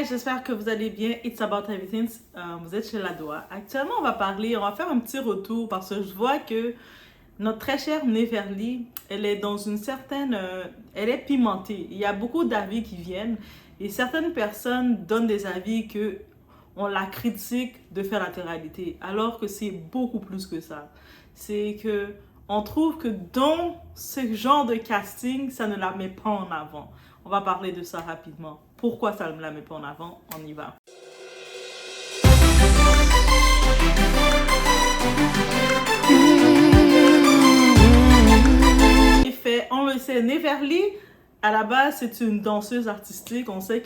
guys, j'espère que vous allez bien. It's About Everything. Vous êtes chez Ladoa. Actuellement, on va faire un petit retour parce que je vois que notre très chère Neverly, elle est dans une certaine... elle est pimentée. Il y a beaucoup d'avis qui viennent et certaines personnes donnent des avis que on la critique de faire la télé-réalité, alors que c'est beaucoup plus que ça. C'est que on trouve que dans ce genre de casting, ça ne la met pas en avant. On va parler de ça rapidement. Pourquoi ça ne la met pas en avant? On y va. On le sait, Neverly, à la base, c'est une danseuse artistique. On sait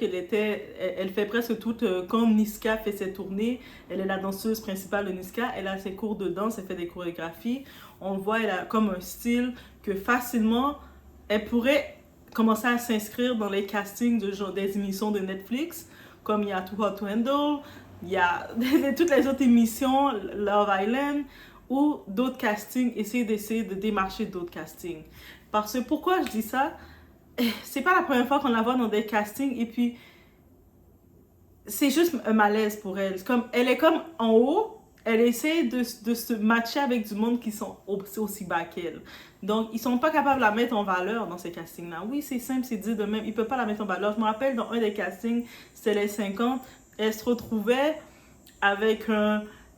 elle fait presque tout, quand Niska fait ses tournées, elle est la danseuse principale de Niska. Elle a ses cours de danse, elle fait des chorégraphies. On voit, elle a comme un style que facilement, elle pourrait commencer à s'inscrire dans les castings des émissions de Netflix, comme il y a Too Hot to Handle, il y a toutes les autres émissions, Love Island, ou d'autres castings, d'essayer de démarcher d'autres castings. Parce que pourquoi je dis ça? C'est pas la première fois qu'on la voit dans des castings et puis c'est juste un malaise pour elle. Elle est comme en haut, elle essaie de se matcher avec du monde qui sont aussi bas qu'elle. Donc, ils sont pas capables de la mettre en valeur dans ces castings-là. Oui, c'est simple, c'est dit de même, ils peuvent pas la mettre en valeur. Je me rappelle dans un des castings, c'était les 50, elle se retrouvait avec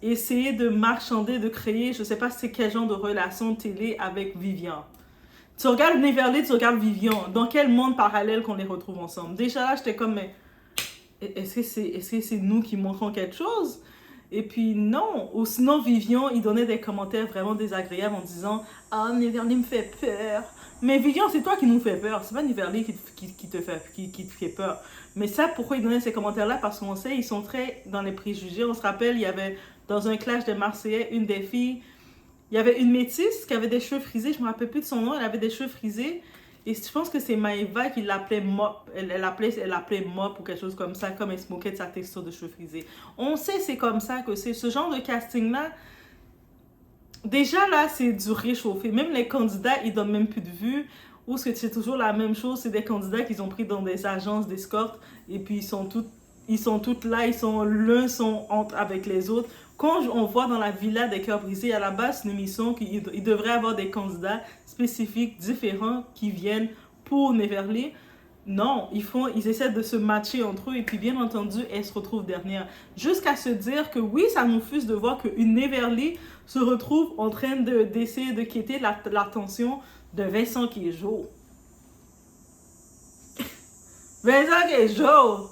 essayer de marchander, de créer, je sais pas c'est quel genre de relation télé avec Vivian. Tu regardes Neverly, tu regardes Vivian. Dans quel monde parallèle qu'on les retrouve ensemble? Déjà là, j'étais comme, mais est-ce que c'est nous qui montrons quelque chose? Et puis non. Ou sinon, Vivian, il donnait des commentaires vraiment désagréables en disant « Ah, Neverly me fait peur. » Mais Vivian, c'est toi qui nous fait peur. C'est pas Neverly qui te fait peur. Mais ça, pourquoi il donnait ces commentaires-là? Parce qu'on sait, ils sont très dans les préjugés. On se rappelle, il y avait dans un clash des Marseillais, une des filles, il y avait une métisse qui avait des cheveux frisés, je me rappelle plus de son nom, elle avait des cheveux frisés. Et je pense que c'est Maëva qui l'appelait Mop. Elle l'appelait Mop ou quelque chose comme ça, comme elle se moquait de sa texture de cheveux frisés. On sait c'est comme ça que c'est. Ce genre de casting-là, déjà là, c'est du réchauffé. Même les candidats, ils donnent même plus de vues. Ou est-ce que c'est toujours la même chose, c'est des candidats qu'ils ont pris dans des agences d'escorte et puis ils sont toutes là, l'un sont avec les autres. Quand on voit dans la Villa des Cœurs Brisés, à la base, c'est une émission qu'il devrait avoir des candidats spécifiques, différents, qui viennent pour Neverly. Non, ils essaient de se matcher entre eux et puis bien entendu, elle se retrouve dernière. Jusqu'à se dire que oui, ça nous frustre de voir qu'une Neverly se retrouve en train d'essayer de quitter l'attention de Vincent Queijo. Vincent Queijo!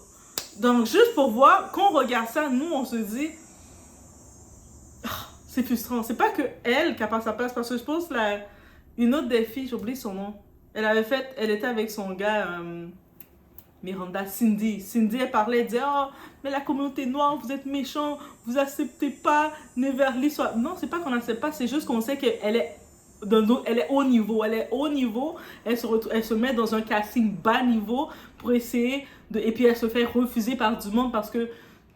Donc, juste pour voir, quand on regarde ça, nous, on se dit... C'est frustrant. C'est pas que elle qui a pas sa place, parce que je pense une autre des filles, j'oublie son nom. Elle était avec son gars, Miranda, Cindy. Cindy, elle parlait, elle disait, oh, mais la communauté noire, vous êtes méchants, vous acceptez pas Neverly soit... Non, c'est pas qu'on accepte pas, c'est juste qu'on sait qu'elle est haut niveau. Elle est haut niveau, elle se met dans un casting bas niveau pour essayer de... Et puis elle se fait refuser par du monde parce que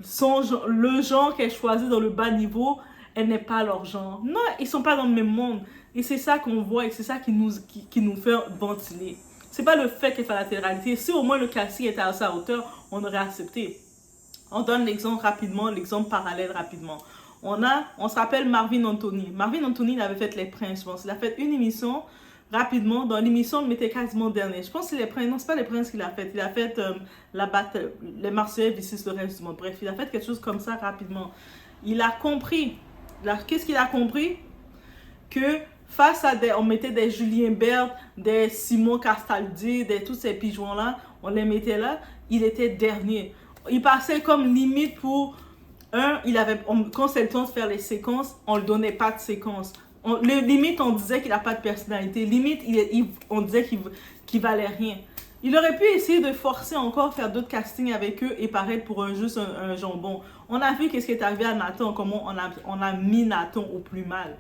le genre qu'elle choisit dans le bas niveau, elle n'est pas leur genre. Non, ils sont pas dans le même monde. Et c'est ça qu'on voit et c'est ça qui nous fait ventiler. C'est pas le fait qu'elle fait la télé-réalité. Si au moins le casting était à sa hauteur, on aurait accepté. On donne l'exemple parallèle rapidement. On se rappelle Marvin Anthony. Marvin Anthony, il avait fait Les Princes, je pense. Il a fait une émission rapidement. Dans l'émission, on le mettait quasiment dernier. Je pense que c'est Les Princes. Non, c'est pas Les Princes qu'il a fait. Il a fait la bataille, les Marseillais versus le reste du monde. Bref, il a fait quelque chose comme ça rapidement. Il a compris. Qu'est-ce qu'il a compris? Que face à on mettait des Julien Bert, des Simon Castaldi, tous ces pigeons-là, on les mettait là, il était dernier. Il passait comme limite pour quand c'est le temps de faire les séquences, on ne le donnait pas de séquence. Limite, on disait qu'il n'a pas de personnalité. Limite, on disait qu'il valait rien. Il aurait pu essayer de forcer encore, faire d'autres castings avec eux et paraître pour juste un jambon. On a vu qu'est-ce qui est arrivé à Nathan, comment on a mis Nathan au plus mal.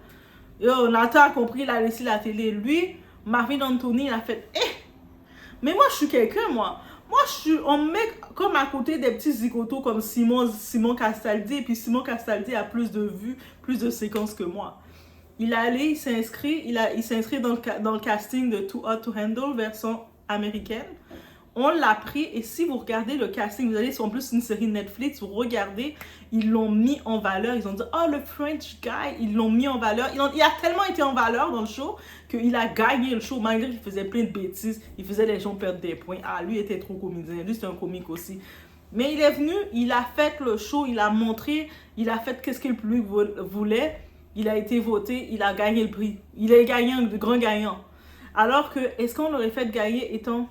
Nathan a compris, il a laissé la télé. Lui, Marvin Anthony, il a fait mais moi, je suis quelqu'un, moi. Moi, on me met comme à côté des petits zigotos comme Simon Castaldi. Et puis Simon Castaldi a plus de vues, plus de séquences que moi. Il s'est inscrit dans le casting de Too Hot to Handle, version américaine. On l'a pris et si vous regardez le casting, vous allez sur en plus une série Netflix, vous regardez, ils l'ont mis en valeur. Ils ont dit, oh, le French guy, ils l'ont mis en valeur. Il a tellement été en valeur dans le show qu'il a gagné le show malgré qu'il faisait plein de bêtises. Il faisait les gens perdre des points. Ah, lui était trop comédien. Lui, c'était un comique aussi. Mais il est venu, il a fait le show, il a montré, il a fait qu'est-ce qu'il voulait. Il a été voté, il a gagné le prix. Il a gagné un grand gagnant. Alors que, est-ce qu'on l'aurait fait gagner étant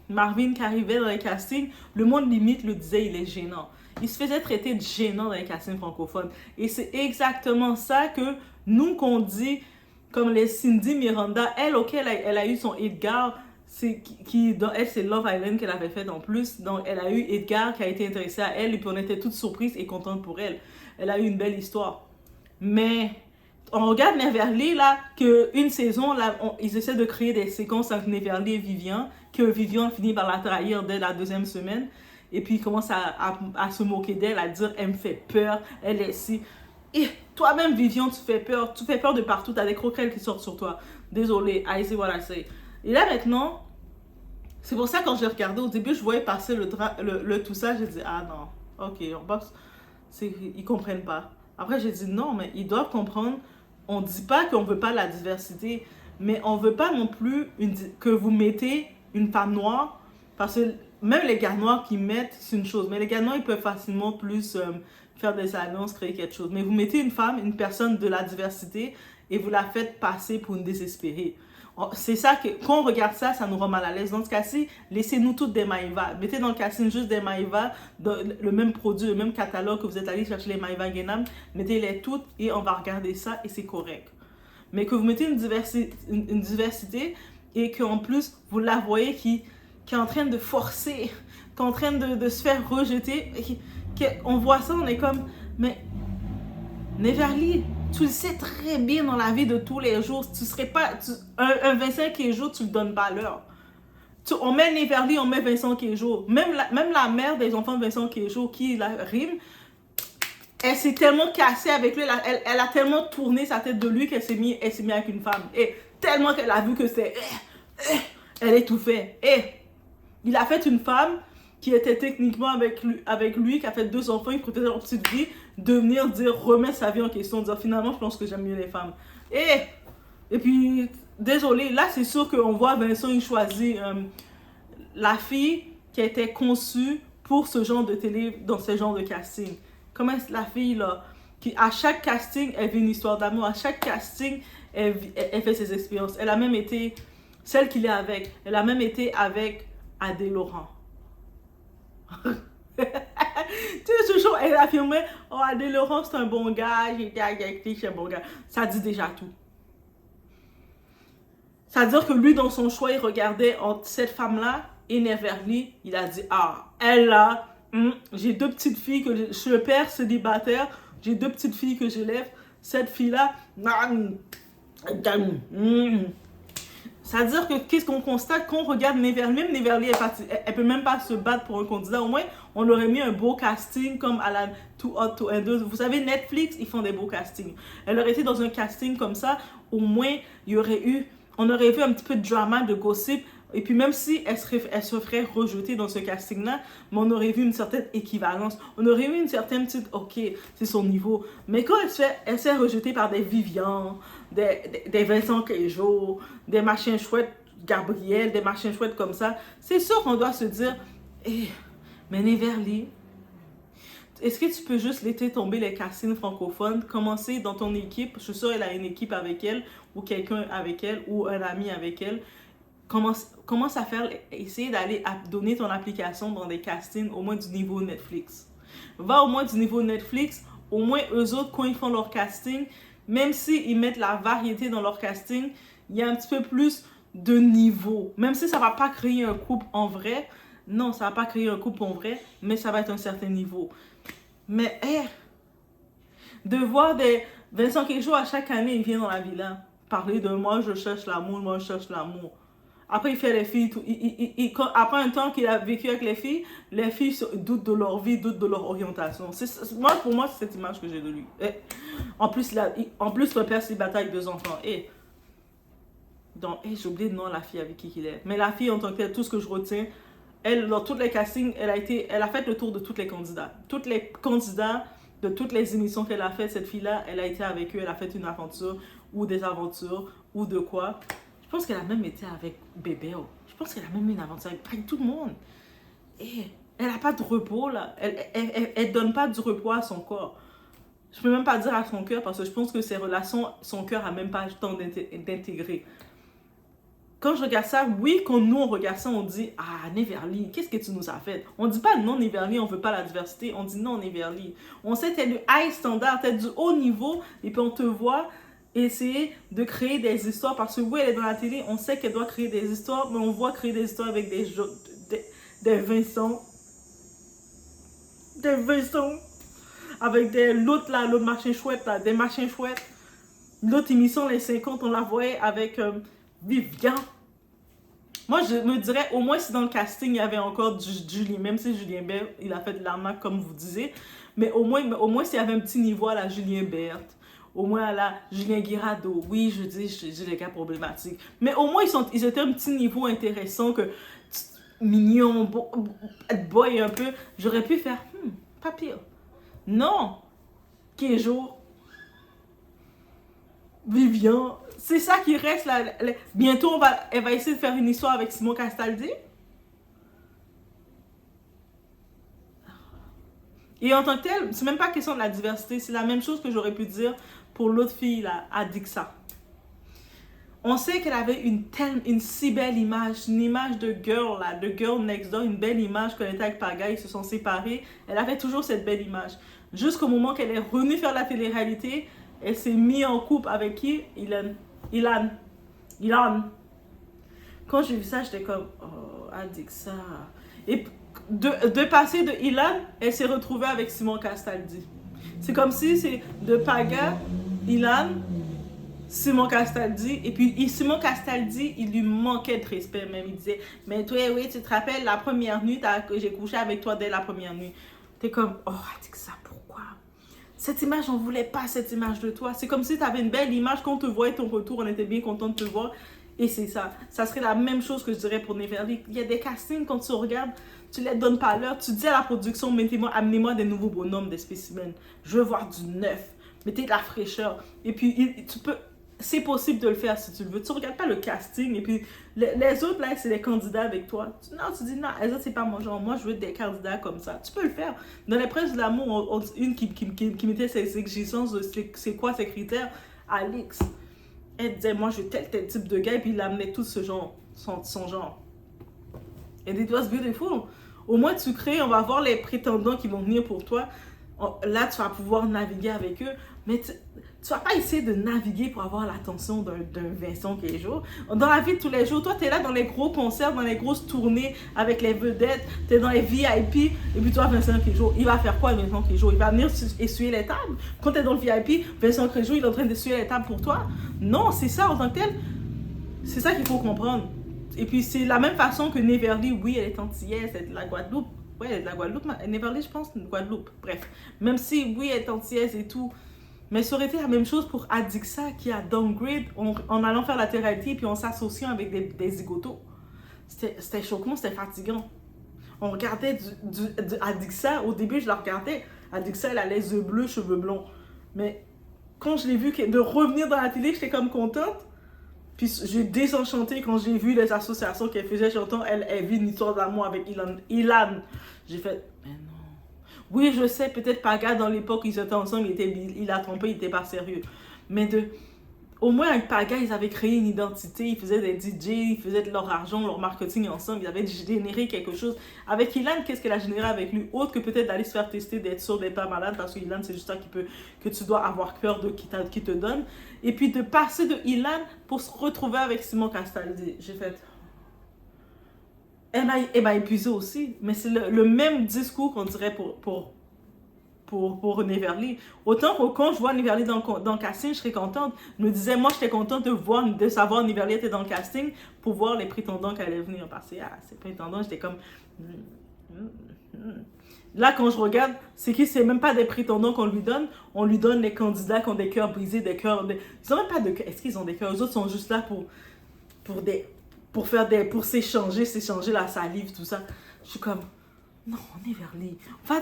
Marvin qui arrivait dans les castings, le monde limite le disait, il est gênant. Il se faisait traiter de gênant dans les castings francophones. Et c'est exactement ça que nous, qu'on dit, comme les Cindy Miranda, elle, ok, elle a eu son Edgar, elle, c'est Love Island qu'elle avait fait en plus. Donc, elle a eu Edgar qui a été intéressé à elle et puis on était toutes surprises et contentes pour elle. Elle a eu une belle histoire. Mais on regarde Neverly, là, qu'une saison, là, ils essaient de créer des séquences entre Neverly et Vivian, que Vivian finit par la trahir dès la 2e semaine. Et puis, il commence à se moquer d'elle, à dire, elle me fait peur, elle est si... Et toi-même, Vivian, tu fais peur de partout, t'as des croquettes qui sortent sur toi. Désolée, I say what I say. Et là, maintenant, c'est pour ça, quand j'ai regardé, au début, je voyais passer le tout ça, j'ai dit, ah non, ok, on boxe, ils comprennent pas. Après, j'ai dit, non, mais ils doivent comprendre. On ne dit pas qu'on ne veut pas la diversité, mais on ne veut pas non plus que vous mettez une femme noire, parce que même les gars noirs qui mettent, c'est une chose, mais les gars noirs, ils peuvent facilement plus faire des alliances, créer quelque chose. Mais vous mettez une femme, une personne de la diversité, et vous la faites passer pour une désespérée. C'est ça que, quand on regarde ça, ça nous rend mal à l'aise. Dans ce cas-ci, laissez-nous toutes des Maïva. Mettez dans le casting juste des Maïva, le même produit, le même catalogue que vous êtes allé chercher les Maïva Guénam. Mettez-les toutes et on va regarder ça et c'est correct. Mais que vous mettez une diversité et qu'en plus, vous la voyez qui est en train de forcer, qui est en train de se faire rejeter. On voit ça, on est comme, mais Neverly, tu le sais très bien dans la vie de tous les jours. Tu serais pas. Un Vincent Queijo, tu ne le donnes pas l'heure. On met Neverly, on met Vincent Queijo. Même la mère des enfants de Vincent Queijo qui la rime, elle s'est tellement cassée avec lui. Elle a tellement tourné sa tête de lui qu'elle s'est mise avec une femme. Et tellement qu'elle a vu que c'est. Elle étouffait. Et il a fait une femme qui était techniquement avec lui, qui a fait 2 enfants, il préférait leur petite vie, de venir dire, remettre sa vie en question, dire finalement, je pense que j'aime mieux les femmes. Et puis, désolé, là, c'est sûr qu'on voit Vincent, il choisit la fille qui a été conçue pour ce genre de télé, dans ce genre de casting. Comment est la fille, là, qui, à chaque casting, elle vit une histoire d'amour, à chaque casting, elle fait ses expériences. Elle a même été, celle qu'il est avec, elle a même été avec Adèle Laurent. Tu sais, toujours, elle affirmait, oh, Adèle Laurent, c'est un bon gars, j'ai été avec lui, c'est un bon gars. Ça dit déjà tout. Ça veut dire que lui, dans son choix, il regardait entre cette femme-là et Neverly. Il a dit, ah, elle là, j'ai 2 petites filles que je suis le père célibataire, j'ai 2 petites filles que j'élève. Cette fille-là, ça veut dire que qu'est-ce qu'on constate quand on regarde Neverly, même Neverly, elle peut même pas se battre pour un candidat. Au moins, on aurait mis un beau casting comme à la Too Hot to Handle. Vous savez, Netflix, ils font des beaux castings. Elle aurait été dans un casting comme ça, au moins, on aurait vu un petit peu de drama, de gossip. Et puis même si elle se ferait rejeter dans ce casting-là, mais on aurait vu une certaine équivalence. On aurait eu une certaine petite, ok, c'est son niveau. Mais quand elle se fait rejeter par des Vivian, des Vincent Queijo, des machins chouettes, Gabriel, des machins chouettes comme ça, c'est sûr qu'on doit se dire, mais Neverly, est-ce que tu peux juste laisser tomber les castings francophones, commencer dans ton équipe, je suis sûre qu'elle a une équipe avec elle, ou quelqu'un avec elle, ou un ami avec elle, commence à faire, essayer d'aller donner ton application dans des castings au moins du niveau Netflix. Va au moins du niveau Netflix, au moins eux autres, quand ils font leur casting, même s'ils mettent la variété dans leur casting, il y a un petit peu plus de niveau. Même si ça ne va pas créer un couple en vrai, non, ça ne va pas créer un couple en vrai, mais ça va être un certain niveau. Mais, de voir des Vincent Queijo à chaque année, il vient dans la villa parler de moi, je cherche l'amour, moi, je cherche l'amour. Après, il fait les filles. Après un temps qu'il a vécu avec les filles doutent de leur vie, doutent de leur orientation. Pour moi, c'est cette image que j'ai de lui. En plus, le père s'est battu avec 2 enfants. Donc, j'ai oublié le nom de la fille avec qui il est. Mais la fille, en tant que telle, tout ce que je retiens, elle, dans tous les castings, elle a fait le tour de tous les candidats. Tous les candidats de toutes les émissions qu'elle a fait, cette fille-là, elle a été avec eux, elle a fait une aventure, ou des aventures, ou de quoi. Je pense qu'elle a même été avec Bébé. Je pense qu'elle a même eu une aventure avec tout le monde. Et elle n'a pas de repos, là. Elle donne pas du repos à son corps. Je peux même pas dire à son cœur, parce que je pense que ses relations, son cœur a même pas le temps d'intégrer. Quand je regarde ça, oui, quand nous on regarde ça, on dit ah, Neverly, qu'est-ce que tu nous as fait? On dit pas non, Neverly, on veut pas la diversité. On dit non, Neverly. On sait que t'es du high standard, t'es du haut niveau, et puis on te voit essayer de créer des histoires. Parce que oui, elle est dans la télé, on sait qu'elle doit créer des histoires, mais on voit créer des histoires avec des Vincent. Des Vincent. Avec l'autre là, l'autre machin chouette là, des machins chouettes. L'autre émission, les 50, on la voyait avec Vivian. Moi, je me dirais, au moins si dans le casting, il y avait encore du Julien, même si Julien Bert, il a fait de l'arnaque, comme vous disiez, mais au moins s'il y avait un petit niveau à la Julien Berthe, au moins à la Julien Guirado, oui, je dis, j'ai des cas problématiques, mais au moins, ils étaient un petit niveau intéressant, que mignon, boy un peu, j'aurais pu faire, pas pire. Non, Kéjo, Vivian, c'est ça qui reste là. Bientôt, elle va essayer de faire une histoire avec Simon Castaldi. Et en tant que tel, c'est même pas question de la diversité. C'est la même chose que j'aurais pu dire pour l'autre fille là, Adixa. On sait qu'elle avait une si belle image, une image de girl là, de girl next door, une belle image quand elle était avec Paga, ils se sont séparés. Elle avait toujours cette belle image. Jusqu'au moment qu'elle est revenue faire la télé-réalité, elle s'est mise en couple avec qui? Ilan. Quand j'ai vu ça, j'étais comme, oh, Adixa. Et de passer de Ilan, elle s'est retrouvée avec Simon Castaldi. C'est comme si c'est de Paga, Ilan, Simon Castaldi. Et puis Simon Castaldi, il lui manquait de respect même. Il disait, mais toi, oui, tu te rappelles la première nuit que j'ai couché avec toi dès la première nuit. T'es comme, oh, Adixa, pourquoi? Cette image, on voulait pas cette image de toi. C'est comme si tu avais une belle image. Quand on te voyait ton retour, on était bien content de te voir. Et c'est ça. Ça serait la même chose que je dirais pour Neverly. Il y a des castings, quand tu regardes, tu les donnes pas à l'heure. Tu dis à la production, amenez-moi des nouveaux bonhommes, des spécimens. Je veux voir du neuf. Mettez de la fraîcheur. Et puis, tu peux... C'est possible de le faire si tu le veux. Tu regardes pas le casting. Et puis, les autres, là, c'est des candidats avec toi. Non, tu dis, non, les autres, c'est pas mon genre. Moi, je veux des candidats comme ça. Tu peux le faire. Dans les Princes de l'amour, une qui mettait ses exigences, c'est quoi ses critères? Alix. Elle disait, moi, je veux tel type de gars. Et puis, il amenait tout ce genre, son genre. Et it was beautiful. Au moins, tu crées, on va voir les prétendants qui vont venir pour toi. Là, tu vas pouvoir naviguer avec eux. Mais tu vas pas essayer de naviguer pour avoir l'attention d'un Vincent Kéjo. Dans la vie de tous les jours, toi, tu es là dans les gros concerts, dans les grosses tournées avec les vedettes, tu es dans les VIP, et puis toi, Vincent Kéjo, il va faire quoi, Vincent Kéjo? Il va venir essuyer les tables. Quand tu es dans le VIP, Vincent Kéjo, il est en train d'essuyer les tables pour toi. Non, c'est ça en tant que tel. C'est ça qu'il faut comprendre. Et puis, c'est la même façon que Neverly, oui, elle est antillaise, elle est de la Guadeloupe. Oui, elle est de la Guadeloupe. Neverly, je pense, de Guadeloupe. Bref. Même si, oui, elle est antillaise et tout. Mais ça aurait été la même chose pour Adixa qui a downgrade en allant faire la thérapie puis en s'associant avec des zigotos. C'était choquant, c'était fatigant. On regardait du Adixa, au début je la regardais. Adixa, elle a les yeux bleus, cheveux blonds. Mais quand je l'ai vu de revenir dans la télé, j'étais comme contente. Puis j'ai désenchanté quand j'ai vu les associations qu'elle faisait. J'entends, elle vit une histoire d'amour avec Ilan. J'ai fait, mais non. Oui, je sais, peut-être Paga, dans l'époque, ils étaient ensemble, il a trompé, il n'était pas sérieux. Mais au moins, avec Paga, ils avaient créé une identité, ils faisaient des DJ, ils faisaient de leur argent, leur marketing ensemble, ils avaient généré quelque chose. Avec Ilan, qu'est-ce qu'elle a généré avec lui? Autre que peut-être d'aller se faire tester, d'être sûr d'être pas malade, parce que Ilan, c'est juste ça que tu dois avoir peur de qui te donne. Et puis de passer de Ilan pour se retrouver avec Simon Castaldi. J'ai fait... Elle m'a épuisé aussi, mais c'est le même discours qu'on dirait pour Neverly. Autant que quand je vois Neverly dans le casting, je serais contente. Je me disais, moi, j'étais contente de savoir Neverly était dans le casting pour voir les prétendants qui allaient venir. Parce que ces prétendants, j'étais comme... Là, quand je regarde, c'est même pas des prétendants qu'on lui donne. On lui donne les candidats qui ont des cœurs brisés, des cœurs... Ils n'ont même pas de cœur. Est-ce qu'ils ont des cœurs? Les autres sont juste là pour s'échanger la salive, tout ça. Je suis comme, non, Neverly, va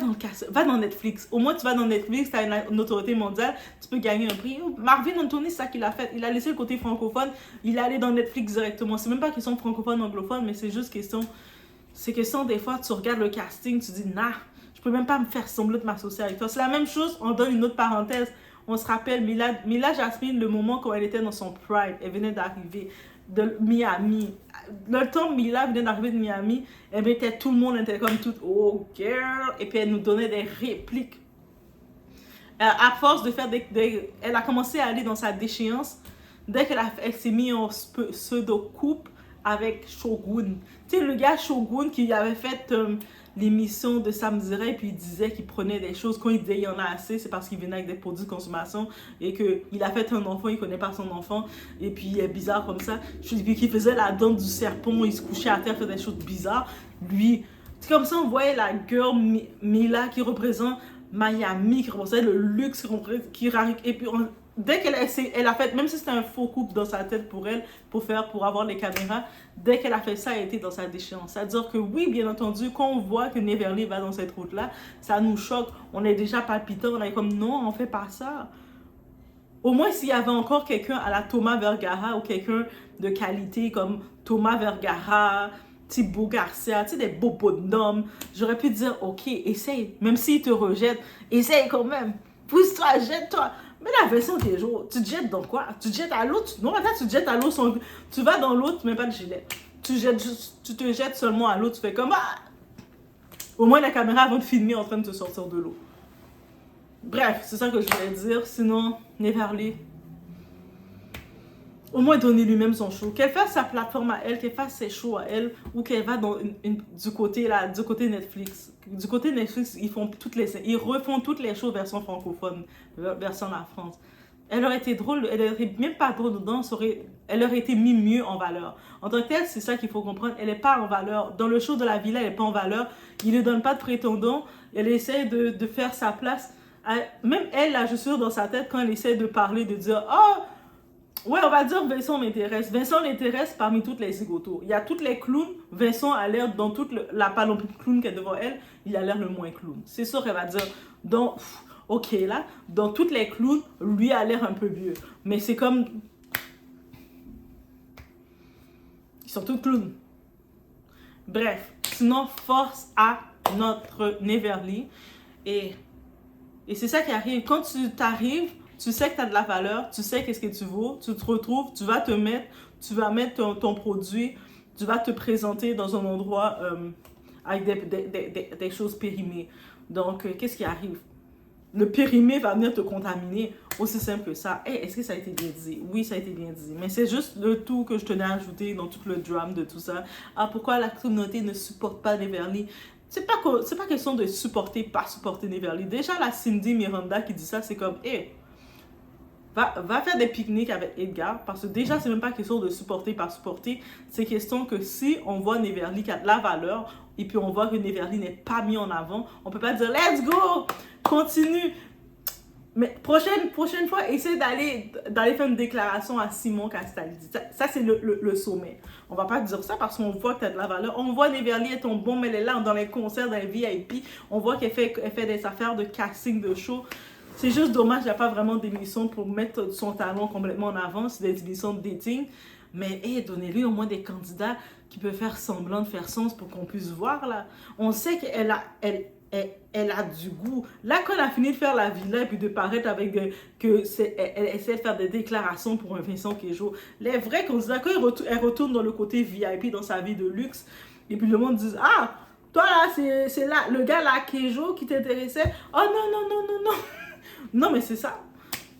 dans Netflix. Au moins, tu vas dans Netflix, tu as une autorité mondiale, tu peux gagner un prix. Marvin Anthony, c'est ça qu'il a fait. Il a laissé le côté francophone, il est allé dans Netflix directement. C'est même pas question francophone, anglophone, mais c'est juste question. C'est question, des fois, tu regardes le casting, tu dis, nah, je peux même pas me faire semblant de m'associer avec toi. C'est la même chose, on donne une autre parenthèse. On se rappelle, Mila Jasmine, le moment quand elle était dans son prime, elle venait d'arriver de Miami. Le temps Mila venait d'arriver de Miami, elle mettait tout le monde, était comme toute, oh girl, et puis elle nous donnait des répliques. À force de faire elle a commencé à aller dans sa déchéance dès qu'elle s'est mise en pseudo-couple avec Shogun. Tu sais, le gars Shogun qui avait fait l'émission de Samzira et puis il disait qu'il prenait des choses. Quand il disait il y en a assez, c'est parce qu'il venait avec des produits de consommation et qu'il a fait un enfant, il connaît pas son enfant et puis il est bizarre comme ça. Puis qu'il faisait la danse du serpent, il se couchait à terre, faisait des choses bizarres. Lui, c'est comme ça on voyait la girl Mila qui représente Miami, qui représentait le luxe, et puis dès qu'elle a fait, même si c'était un faux couple dans sa tête pour elle, pour avoir les caméras, dès qu'elle a fait ça, elle était dans sa déchéance. C'est-à-dire que oui, bien entendu, quand on voit que Neverly va dans cette route-là, ça nous choque, on est déjà palpitant, on est comme non, on fait pas ça. Au moins, s'il y avait encore quelqu'un à la Thomas Vergara ou quelqu'un de qualité comme Thomas Vergara, Thibaut Garcia, tu sais, des beaux bonhommes, j'aurais pu dire, ok, essaye. Même s'il te rejette, essaye quand même. Pousse-toi, jette-toi. Mais la version des jours, tu te jettes dans quoi? Tu te jettes à l'eau? Non, attends, tu te jettes à l'eau sans... Tu vas dans l'eau, tu mets pas de gilet. Tu te jettes seulement à l'eau, tu fais comme... Ah! Au moins, la caméra va te filmer en train de te sortir de l'eau. Bref, c'est ça que je voulais dire. Sinon, Neverly, au moins donner lui-même son show. Qu'elle fasse sa plateforme à elle, qu'elle fasse ses shows à elle, ou qu'elle va dans du côté Netflix. Du côté Netflix, ils refont toutes les shows version francophone, version la France. Elle aurait été drôle, elle aurait même pas drôle dedans, elle aurait été mise mieux en valeur. En tant que telle, c'est ça qu'il faut comprendre, elle n'est pas en valeur. Dans le show de la villa, elle n'est pas en valeur. Il ne donne pas de prétendant, elle essaie de faire sa place. Même elle, là, je suis sûre dans sa tête, quand elle essaie de parler, de dire « Oh !» Ouais, on va dire Vincent m'intéresse. Vincent l'intéresse parmi toutes les zigotos. Il y a toutes les clowns. Vincent a l'air, dans toute la panoplie de clowns qui est devant elle, il a l'air le moins clown. C'est sûr qu'elle va dire, ok là, dans toutes les clowns, lui a l'air un peu vieux. Mais c'est comme... Ils sont tous clowns. Bref, sinon, force à notre Neverly. Et c'est ça qui arrive. Quand tu t'arrives, tu sais que tu as de la valeur, tu sais qu'est-ce que tu vaux, tu te retrouves, tu vas mettre ton produit, tu vas te présenter dans un endroit avec des choses périmées. Donc, qu'est-ce qui arrive? Le périmé va venir te contaminer, aussi simple que ça. Hey, est-ce que ça a été bien dit? Oui, ça a été bien dit. Mais c'est juste le tout que je tenais à ajouter dans tout le drame de tout ça. Ah, pourquoi la communauté ne supporte pas Neverly? C'est pas question de supporter, pas supporter Neverly. Déjà, la Cindy Miranda qui dit ça, c'est comme, hey, va faire des pique-niques avec Edgar, parce que déjà, c'est même pas question de supporter, pas supporter. C'est question que si on voit Neverly qui a de la valeur, et puis on voit que Neverly n'est pas mis en avant, on peut pas dire, let's go, continue. Mais prochaine fois, essaie d'aller faire une déclaration à Simon Castaldi. Ça c'est le sommet. On va pas dire ça parce qu'on voit que tu as de la valeur. On voit Neverly est ton bon, mais elle est là dans les concerts, dans les VIP. On voit qu'elle fait des affaires de casting de show. C'est juste dommage, il n'y a pas vraiment d'émission pour mettre son talent complètement en avant. C'est des émissions de dating. Mais hey, donnez-lui au moins des candidats qui peuvent faire semblant de faire sens pour qu'on puisse voir là. On sait qu'elle a du goût. Là, quand elle a fini de faire la villa et puis de paraître avec elle essaie de faire des déclarations pour un Vincent Queijo. Les vrais candidats, quand elle retourne dans le côté VIP, dans sa vie de luxe, et puis le monde dit, ah, toi là, c'est là, le gars là, Queijo, qui t'intéressait. Oh non. Non, mais c'est ça.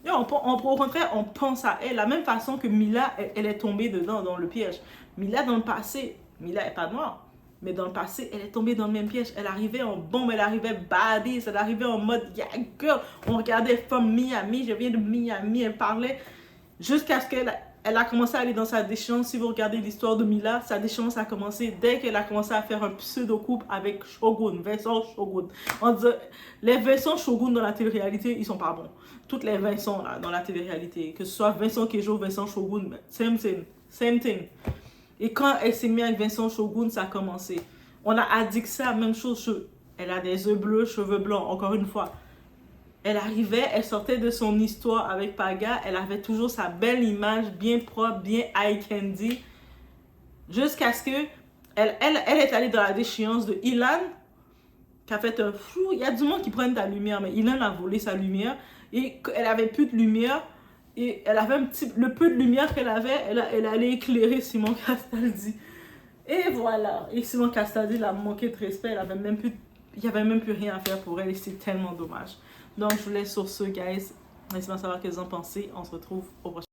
Au contraire, on pense à elle. La même façon que Mila, elle est tombée dedans, dans le piège. Mila, dans le passé, Mila n'est pas noire. Mais dans le passé, elle est tombée dans le même piège. Elle arrivait en bombe, elle arrivait badass, elle arrivait en mode yeah girl. On regardait From Miami, je viens de Miami, elle parlait jusqu'à ce qu'elle a commencé à aller dans sa déchéance. Si vous regardez l'histoire de Mila, sa déchéance a commencé dès qu'elle a commencé à faire un pseudo-couple avec Shogun, Vincent Shogun. On dit, les Vincent Shogun dans la télé-réalité, ils sont pas bons. Toutes les Vincent là, dans la télé-réalité, que ce soit Vincent Queijo, Vincent Shogun, same thing. Et quand elle s'est mise avec Vincent Shogun, ça a commencé. On a Adixa, même chose. Elle a des yeux bleus, cheveux blancs, encore une fois. Elle arrivait, elle sortait de son histoire avec Paga, elle avait toujours sa belle image, bien propre, bien eye candy. Jusqu'à ce que elle est allée dans la déchéance de Ilan, qui a fait un fou. Il y a du monde qui prend ta lumière, mais Ilan a volé sa lumière. Et elle avait plus de lumière. Et elle avait le peu de lumière qu'elle avait, elle allait éclairer Simon Castaldi. Et voilà. Et Simon Castaldi l'a manqué de respect. Il n'y avait même plus rien à faire pour elle. Et c'est tellement dommage. Donc, je vous laisse sur ce, guys. Laissez-moi savoir ce que vous en pensez. On se retrouve au prochain.